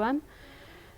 1।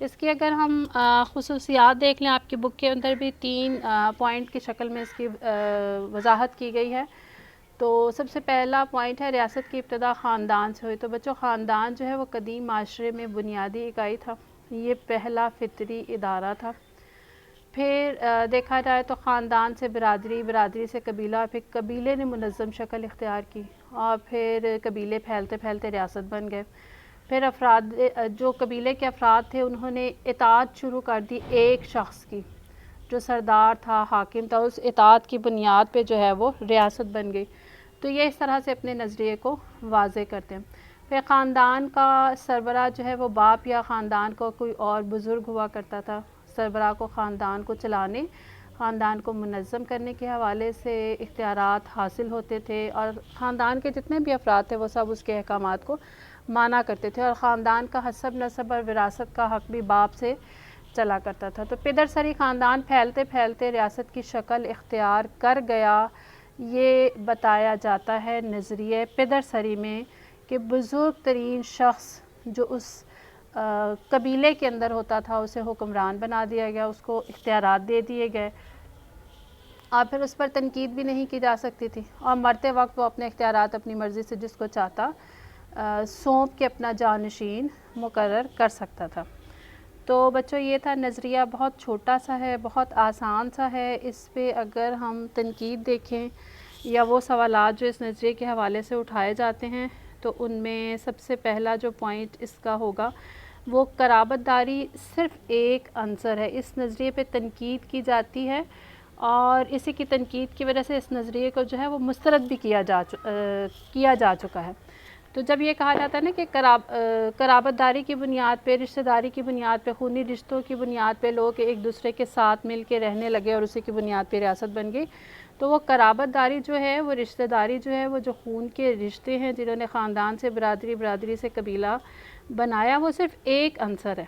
اس کی اگر ہم خصوصیات دیکھ لیں، آپ کی بک کے اندر بھی 3 پوائنٹ کی شکل میں اس کی وضاحت کی گئی ہے۔ تو سب سے پہلا پوائنٹ ہے ریاست کی ابتدا خاندان سے ہوئی۔ تو بچوں، خاندان جو ہے وہ قدیم معاشرے میں بنیادی اکائی تھا، یہ پہلا فطری ادارہ تھا۔ پھر دیکھا جائے تو خاندان سے برادری، برادری سے قبیلہ، پھر قبیلے نے منظم شکل اختیار کی اور پھر قبیلے پھیلتے پھیلتے ریاست بن گئے۔ پھر افراد، جو قبیلے کے افراد تھے، انہوں نے اطاعت شروع کر دی ایک شخص کی، جو سردار تھا، حاکم تھا، اس اطاعت کی بنیاد پہ جو ہے وہ ریاست بن گئی۔ تو یہ اس طرح سے اپنے نظریے کو واضح کرتے ہیں۔ پھر خاندان کا سربراہ جو ہے وہ باپ یا خاندان کو کوئی اور بزرگ ہوا کرتا تھا۔ سربراہ کو خاندان کو چلانے، خاندان کو منظم کرنے کے حوالے سے اختیارات حاصل ہوتے تھے، اور خاندان کے جتنے بھی افراد تھے وہ سب اس کے احکامات کو مانا کرتے تھے، اور خاندان کا حسب نسب اور وراثت کا حق بھی باپ سے چلا کرتا تھا۔ تو پدر سری خاندان پھیلتے پھیلتے ریاست کی شکل اختیار کر گیا، یہ بتایا جاتا ہے نظریہ پدر سری میں کہ بزرگ ترین شخص جو اس قبیلے کے اندر ہوتا تھا اسے حکمران بنا دیا گیا، اس کو اختیارات دے دیے گئے، اور پھر اس پر تنقید بھی نہیں کی جا سکتی تھی، اور مرتے وقت وہ اپنے اختیارات اپنی مرضی سے جس کو چاہتا سونپ کے اپنا جانشین مقرر کر سکتا تھا۔ تو بچوں، یہ تھا نظریہ، بہت چھوٹا سا ہے، بہت آسان سا ہے۔ اس پہ اگر ہم تنقید دیکھیں یا وہ سوالات جو اس نظریے کے حوالے سے اٹھائے جاتے ہیں، تو ان میں سب سے پہلا جو پوائنٹ اس کا ہوگا وہ قرابت داری صرف ایک عنصر ہے۔ اس نظریے پہ تنقید کی جاتی ہے، اور اسی کی تنقید کی وجہ سے اس نظریے کو جو ہے وہ مسترد بھی کیا جا چکا ہے۔ تو جب یہ کہا جاتا ہے نا کہ قرابت داری کی بنیاد پہ، رشتہ داری کی بنیاد پہ، خونی رشتوں کی بنیاد پہ لوگ ایک دوسرے کے ساتھ مل کے رہنے لگے اور اسی کی بنیاد پہ ریاست بن گئی، تو وہ قرابت داری جو ہے، وہ رشتہ داری جو ہے، وہ جو خون کے رشتے ہیں جنہوں نے خاندان سے برادری، برادری سے قبیلہ بنایا، وہ صرف ایک عنصر ہے۔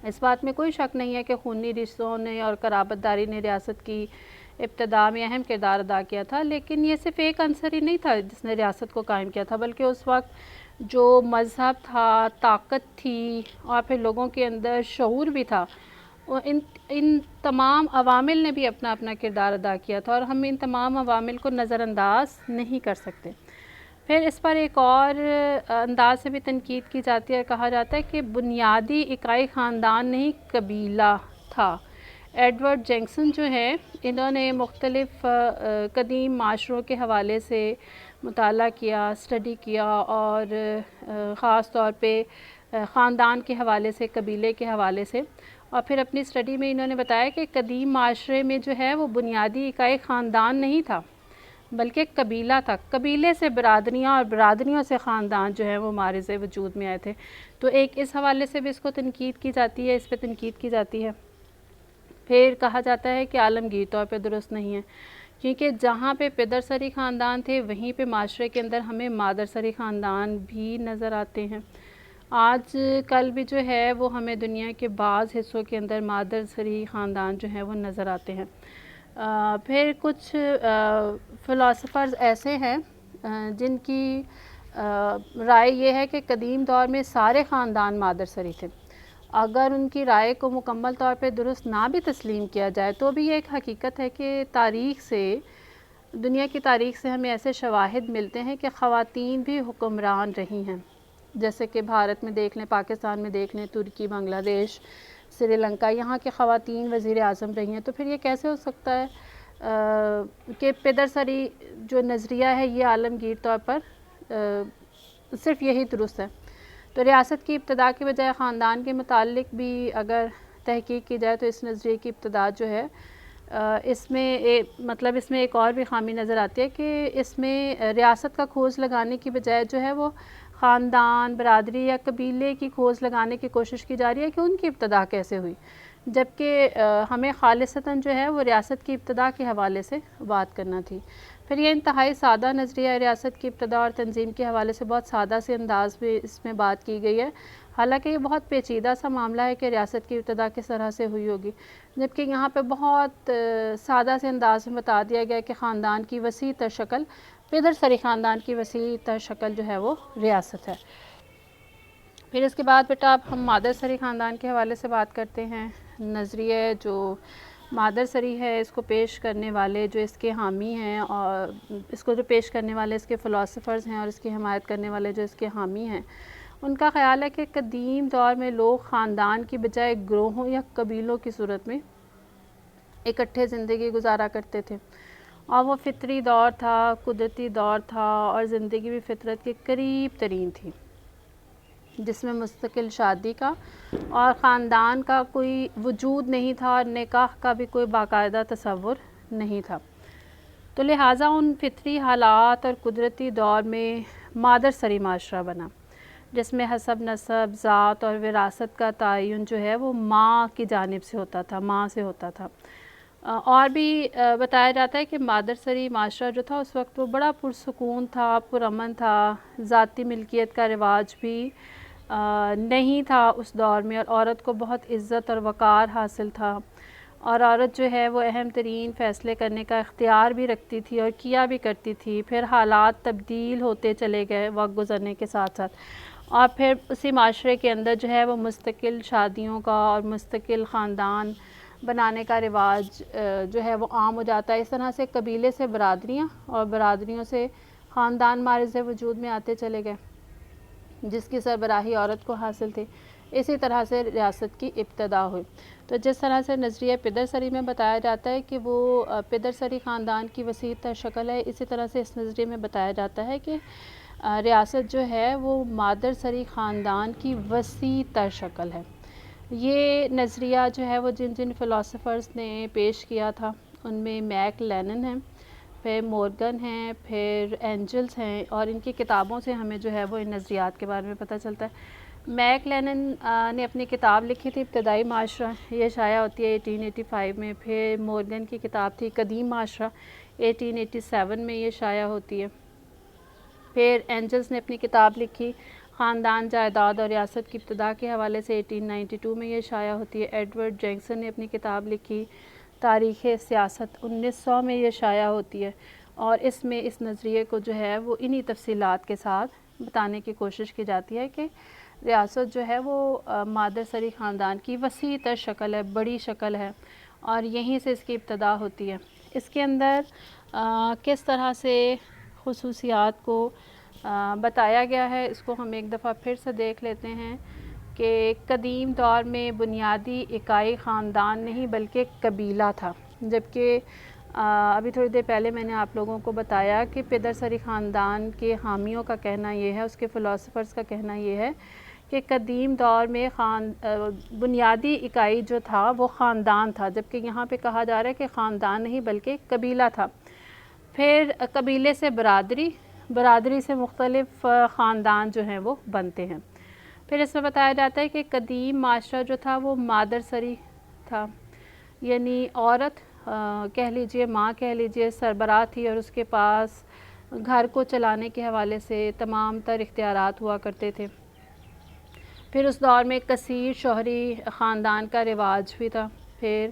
اس بات میں کوئی شک نہیں ہے کہ خونی رشتوں نے اور قرابت داری نے ریاست کی ابتدا میں اہم کردار ادا کیا تھا، لیکن یہ صرف ایک عنصر ہی نہیں تھا جس نے ریاست کو قائم کیا تھا، بلکہ اس وقت جو مذہب تھا، طاقت تھی، اور پھر لوگوں کے اندر شعور بھی تھا، ان تمام عوامل نے بھی اپنا اپنا کردار ادا کیا تھا، اور ہم ان تمام عوامل کو نظر انداز نہیں کر سکتے۔ پھر اس پر ایک اور انداز سے بھی تنقید کی جاتی ہے، کہا جاتا ہے کہ بنیادی اکائی خاندان نہیں قبیلہ تھا۔ ایڈورڈ جینکسن جو ہے، انہوں نے مختلف قدیم معاشروں کے حوالے سے مطالعہ کیا، اسٹڈی کیا، اور خاص طور پہ خاندان کے حوالے سے، قبیلے کے حوالے سے، اور پھر اپنی اسٹڈی میں انہوں نے بتایا کہ قدیم معاشرے میں جو ہے وہ بنیادی اکائی خاندان نہیں تھا بلکہ قبیلہ تھا۔ قبیلے سے برادریاں اور برادریوں سے خاندان جو ہے وہ مارز وجود میں آئے تھے۔ تو ایک اس حوالے سے بھی اس کو تنقید کی جاتی ہے، اس پہ تنقید کی جاتی ہے۔ پھر کہا جاتا ہے کہ عالمگیر طور پہ درست نہیں ہے، کیونکہ جہاں پہ پدر سری خاندان تھے وہیں پہ معاشرے کے اندر ہمیں مادر سری خاندان بھی نظر آتے ہیں۔ آج کل بھی جو ہے وہ ہمیں دنیا کے بعض حصوں کے اندر مادر سری خاندان جو ہیں وہ نظر آتے ہیں۔ پھر کچھ فلاسفرز ایسے ہیں جن کی رائے یہ ہے کہ قدیم دور میں سارے خاندان مادر سری تھے۔ اگر ان کی رائے کو مکمل طور پہ درست نہ بھی تسلیم کیا جائے تو بھی یہ ایک حقیقت ہے کہ دنیا کی تاریخ سے ہمیں ایسے شواہد ملتے ہیں کہ خواتین بھی حکمران رہی ہیں، جیسے کہ بھارت میں دیکھ لیں، پاکستان میں دیکھ لیں، ترکی، بنگلہ دیش، سری لنکا، یہاں کے خواتین وزیر اعظم رہی ہیں۔ تو پھر یہ کیسے ہو سکتا ہے کہ پدر سری جو نظریہ ہے یہ عالمگیر طور پر صرف یہی درست ہے؟ تو ریاست کی ابتدا کی بجائے خاندان کے متعلق بھی اگر تحقیق کی جائے تو اس نظریے کی ابتدا جو ہے اس میں ایک اور بھی خامی نظر آتی ہے کہ اس میں ریاست کا کھوج لگانے کی بجائے جو ہے وہ خاندان، برادری یا قبیلے کی کھوج لگانے کی کوشش کی جا رہی ہے کہ ان کی ابتدا کیسے ہوئی، جبکہ ہمیں خالصتاً جو ہے وہ ریاست کی ابتدا کے حوالے سے بات کرنا تھی۔ پھر یہ انتہائی سادہ نظریہ ہے، ریاست کی ابتدا اور تنظیم کے حوالے سے بہت سادہ سے انداز میں اس میں بات کی گئی ہے، حالانکہ یہ بہت پیچیدہ سا معاملہ ہے کہ ریاست کی ابتدا کس طرح سے ہوئی ہوگی، جبکہ یہاں پہ بہت سادہ سے انداز میں بتا دیا گیا کہ خاندان کی وسیع تر شکل، پدر سری خاندان کی وسیع تر شکل جو ہے وہ ریاست ہے۔ پھر اس کے بعد بیٹا اب ہم مادر سری خاندان کے حوالے سے بات کرتے ہیں۔ نظریہ جو مادر سری ہے اس کو پیش کرنے والے جو اس کے حامی ہیں، اور اس کو جو پیش کرنے والے اس کے فلاسفرز ہیں اور اس کی حمایت کرنے والے جو اس کے حامی ہیں، ان کا خیال ہے کہ قدیم دور میں لوگ خاندان کی بجائے گروہوں یا قبیلوں کی صورت میں اکٹھے زندگی گزارا کرتے تھے، اور وہ فطری دور تھا، قدرتی دور تھا، اور زندگی بھی فطرت کے قریب ترین تھی، جس میں مستقل شادی کا اور خاندان کا کوئی وجود نہیں تھا، اور نکاح کا بھی کوئی باقاعدہ تصور نہیں تھا۔ تو لہٰذا ان فطری حالات اور قدرتی دور میں مادر سری معاشرہ بنا، جس میں حسب نسب، ذات اور وراثت کا تعین جو ہے وہ ماں کی جانب سے ہوتا تھا، ماں سے ہوتا تھا۔ اور بھی بتایا جاتا ہے کہ مادر سری معاشرہ جو تھا اس وقت وہ بڑا پرسکون تھا، پرامن تھا، ذاتی ملکیت کا رواج بھی نہیں تھا اس دور میں، اور عورت کو بہت عزت اور وقار حاصل تھا، اور عورت جو ہے وہ اہم ترین فیصلے کرنے کا اختیار بھی رکھتی تھی اور کیا بھی کرتی تھی۔ پھر حالات تبدیل ہوتے چلے گئے وقت گزرنے کے ساتھ ساتھ، اور پھر اسی معاشرے کے اندر جو ہے وہ مستقل شادیوں کا اور مستقل خاندان بنانے کا رواج جو ہے وہ عام ہو جاتا ہے۔ اس طرح سے قبیلے سے برادریاں اور برادریوں سے خاندان معرض وجود میں آتے چلے گئے، جس کی سربراہی عورت کو حاصل تھی۔ اسی طرح سے ریاست کی ابتدا ہوئی۔ تو جس طرح سے نظریہ پدر سری میں بتایا جاتا ہے کہ وہ پدر سری خاندان کی وسیع تر شکل ہے، اسی طرح سے اس نظریے میں بتایا جاتا ہے کہ ریاست جو ہے وہ مادر سری خاندان کی وسیع تر شکل ہے۔ یہ نظریہ جو ہے وہ جن جن فلاسفرز نے پیش کیا تھا ان میں میک لینن ہیں، پھر مورگن ہیں، پھر اینجلز ہیں، اور ان کی کتابوں سے ہمیں جو ہے وہ ان نظریات کے بارے میں پتہ چلتا ہے۔ میک لینن نے اپنی کتاب لکھی تھی ابتدائی معاشرہ، یہ شائع ہوتی ہے 1885 میں۔ پھر مورگن کی کتاب تھی قدیم معاشرہ، 1887 میں یہ شائع ہوتی ہے۔ پھر اینجلز نے اپنی کتاب لکھی خاندان، جائیداد اور ریاست کی ابتدا کے حوالے سے، 1892 میں یہ شائع ہوتی ہے۔ ایڈورڈ جینکسن نے اپنی کتاب لکھی تاریخ سیاست، 1900 میں یہ شائع ہوتی ہے، اور اس میں اس نظریے کو جو ہے وہ انہی تفصیلات کے ساتھ بتانے کی کوشش کی جاتی ہے کہ ریاست جو ہے وہ مادر سری خاندان کی وسیع تر شکل ہے، بڑی شکل ہے، اور یہیں سے اس کی ابتدا ہوتی ہے۔ اس کے اندر کس طرح سے خصوصیات کو بتایا گیا ہے اس کو ہم ایک دفعہ پھر سے دیکھ لیتے ہیں کہ قدیم دور میں بنیادی اکائی خاندان نہیں بلکہ قبیلہ تھا، جبکہ ابھی تھوڑی دیر پہلے میں نے آپ لوگوں کو بتایا کہ پدر سری خاندان کے حامیوں کا کہنا یہ ہے، اس کے فلاسفرز کا کہنا یہ ہے کہ قدیم دور میں بنیادی اکائی جو تھا وہ خاندان تھا، جبکہ یہاں پہ کہا جا رہا ہے کہ خاندان نہیں بلکہ قبیلہ تھا۔ پھر قبیلے سے برادری سے مختلف خاندان جو ہیں وہ بنتے ہیں۔ پھر اس میں بتایا جاتا ہے کہ قدیم معاشرہ جو تھا وہ مادر سری تھا، یعنی عورت کہہ لیجئے، ماں کہہ لیجئے، سربراہ تھی، اور اس کے پاس گھر کو چلانے کے حوالے سے تمام تر اختیارات ہوا کرتے تھے۔ پھر اس دور میں کثیر شوہری خاندان کا رواج بھی تھا۔ پھر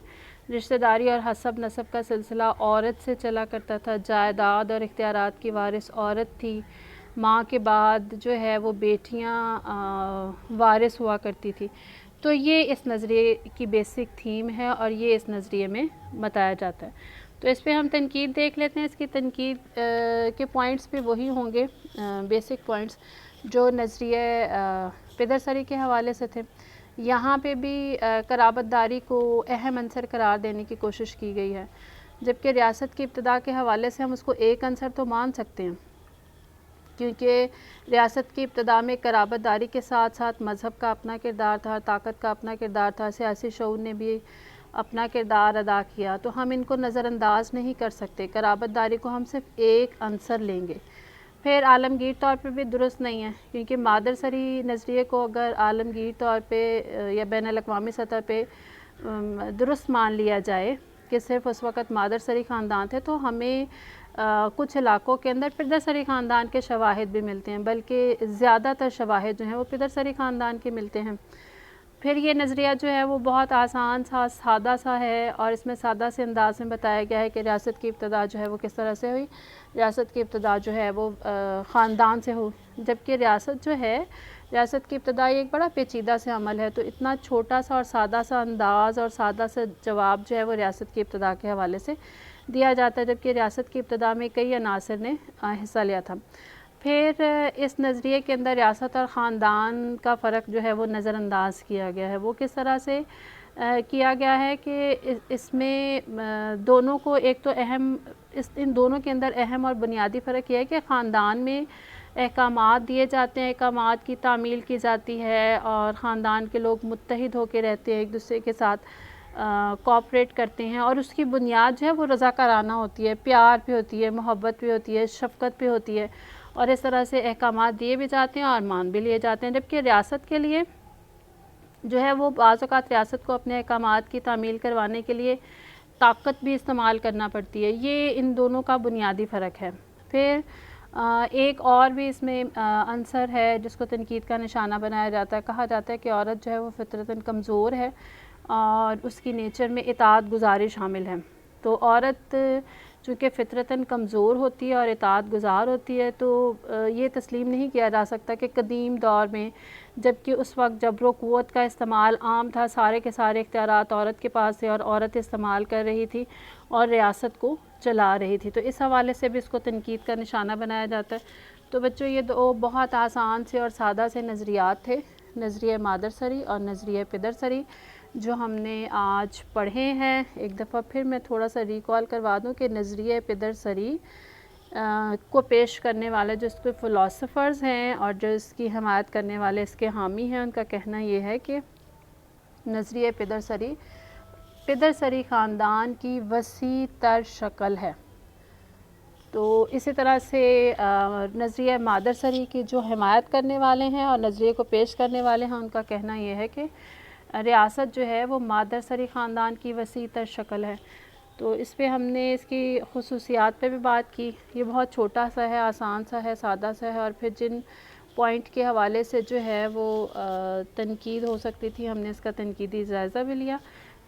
رشتہ داری اور حسب نسب کا سلسلہ عورت سے چلا کرتا تھا، جائیداد اور اختیارات کی وارث عورت تھی، ماں کے بعد جو ہے وہ بیٹیاں وارث ہوا کرتی تھی۔ تو یہ اس نظریے کی بیسک تھیم ہے اور یہ اس نظریے میں بتایا جاتا ہے۔ تو اس پہ ہم تنقید دیکھ لیتے ہیں۔ اس کی تنقید کے پوائنٹس بھی وہی ہوں گے، بیسک پوائنٹس جو نظریہ پدر سری کے حوالے سے تھے۔ یہاں پہ بھی قرابت داری کو اہم عنصر قرار دینے کی کوشش کی گئی ہے، جبکہ ریاست کی ابتدا کے حوالے سے ہم اس کو ایک عنصر تو مان سکتے ہیں، کیونکہ ریاست کی ابتدا میں قرابت داری کے ساتھ ساتھ مذہب کا اپنا کردار تھا، طاقت کا اپنا کردار تھا، سیاسی شعور نے بھی اپنا کردار ادا کیا، تو ہم ان کو نظر انداز نہیں کر سکتے۔ قرابت داری کو ہم صرف ایک عنصر لیں گے۔ پھر عالمگیر طور پہ بھی درست نہیں ہے، کیونکہ مادر سری نظریے کو اگر عالمگیر طور پہ یا بین الاقوامی سطح پہ درست مان لیا جائے کہ صرف اس وقت مادر سری خاندان تھے، تو ہمیں کچھ علاقوں کے اندر پدر سری خاندان کے شواہد بھی ملتے ہیں، بلکہ زیادہ تر شواہد جو ہیں وہ پدر سری خاندان کے ملتے ہیں۔ پھر یہ نظریہ جو ہے وہ بہت آسان سا، سادہ سا ہے، اور اس میں سادہ سے انداز میں بتایا گیا ہے کہ ریاست کی ابتدا جو ہے وہ کس طرح سے ہوئی۔ ریاست کی ابتدا جو ہے وہ خاندان سے ہوئی، جبکہ ریاست جو ہے ریاست کی ابتدا ایک بڑا پیچیدہ سے عمل ہے، تو اتنا چھوٹا سا اور سادہ سا انداز اور سادہ سا جواب جو ہے وہ ریاست کی ابتدا کے حوالے سے دیا جاتا ہے، جبکہ ریاست کی ابتدا میں کئی عناصر نے حصہ لیا تھا۔ پھر اس نظریے کے اندر ریاست اور خاندان کا فرق جو ہے وہ نظر انداز کیا گیا ہے۔ وہ کس طرح سے کیا گیا ہے کہ اس میں دونوں کو ایک تو ان دونوں کے اندر اہم اور بنیادی فرق یہ ہے کہ خاندان میں احکامات دیے جاتے ہیں، احکامات کی تعمیل کی جاتی ہے اور خاندان کے لوگ متحد ہو کے رہتے ہیں، ایک دوسرے کے ساتھ کوآپریٹ کرتے ہیں، اور اس کی بنیاد جو ہے وہ رضاکارانہ ہوتی ہے، پیار پہ ہوتی ہے، محبت پہ ہوتی ہے، شفقت پہ ہوتی ہے، اور اس طرح سے احکامات دیے بھی جاتے ہیں اور مان بھی لیے جاتے ہیں۔ جبکہ ریاست کے لیے جو ہے وہ بعض اوقات ریاست کو اپنے احکامات کی تعمیل کروانے کے لیے طاقت بھی استعمال کرنا پڑتی ہے۔ یہ ان دونوں کا بنیادی فرق ہے۔ پھر ایک اور بھی اس میں عنصر ہے جس کو تنقید کا نشانہ بنایا جاتا ہے، کہا جاتا ہے کہ عورت جو ہے وہ فطرتاً کمزور ہے اور اس کی نیچر میں اطاعت گزاری شامل ہے۔ تو عورت چونکہ فطرتاً کمزور ہوتی ہے اور اطاعت گزار ہوتی ہے، تو یہ تسلیم نہیں کیا جا سکتا کہ قدیم دور میں، جبکہ اس وقت جبر و قوت کا استعمال عام تھا، سارے کے سارے اختیارات عورت کے پاس تھے اور عورت استعمال کر رہی تھی اور ریاست کو چلا رہی تھی، تو اس حوالے سے بھی اس کو تنقید کا نشانہ بنایا جاتا ہے۔ تو بچوں یہ دو بہت آسان سے اور سادہ سے نظریات تھے، نظریہ مادر سری اور نظریہ پدر سری، جو ہم نے آج پڑھے ہیں۔ ایک دفعہ پھر میں تھوڑا سا ریکال کروا دوں کہ نظریہ پدر سری کو پیش کرنے والے جو اس کے فلاسفرز ہیں اور جو اس کی حمایت کرنے والے اس کے حامی ہیں، ان کا کہنا یہ ہے کہ نظریہ پدر سری خاندان کی وسیع تر شکل ہے۔ تو اسی طرح سے نظریہ مادر سری کی جو حمایت کرنے والے ہیں اور نظریے کو پیش کرنے والے ہیں، ان کا کہنا یہ ہے کہ ریاست جو ہے وہ مادر سری خاندان کی وسیع تر شکل ہے۔ تو اس پہ ہم نے اس کی خصوصیات پہ بھی بات کی۔ یہ بہت چھوٹا سا ہے، آسان سا ہے، سادہ سا ہے، اور پھر جن پوائنٹ کے حوالے سے جو ہے وہ تنقید ہو سکتی تھی، ہم نے اس کا تنقیدی جائزہ بھی لیا۔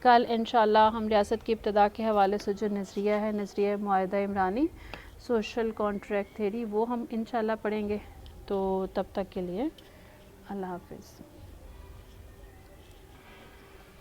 کل انشاءاللہ ہم ریاست کی ابتدا کے حوالے سے جو نظریہ ہے، نظریہ معاہدہ عمرانی، سوشل کانٹریکٹ تھیوری، وہ ہم انشاءاللہ پڑھیں گے۔ تو تب تک کے لیے اللہ حافظ۔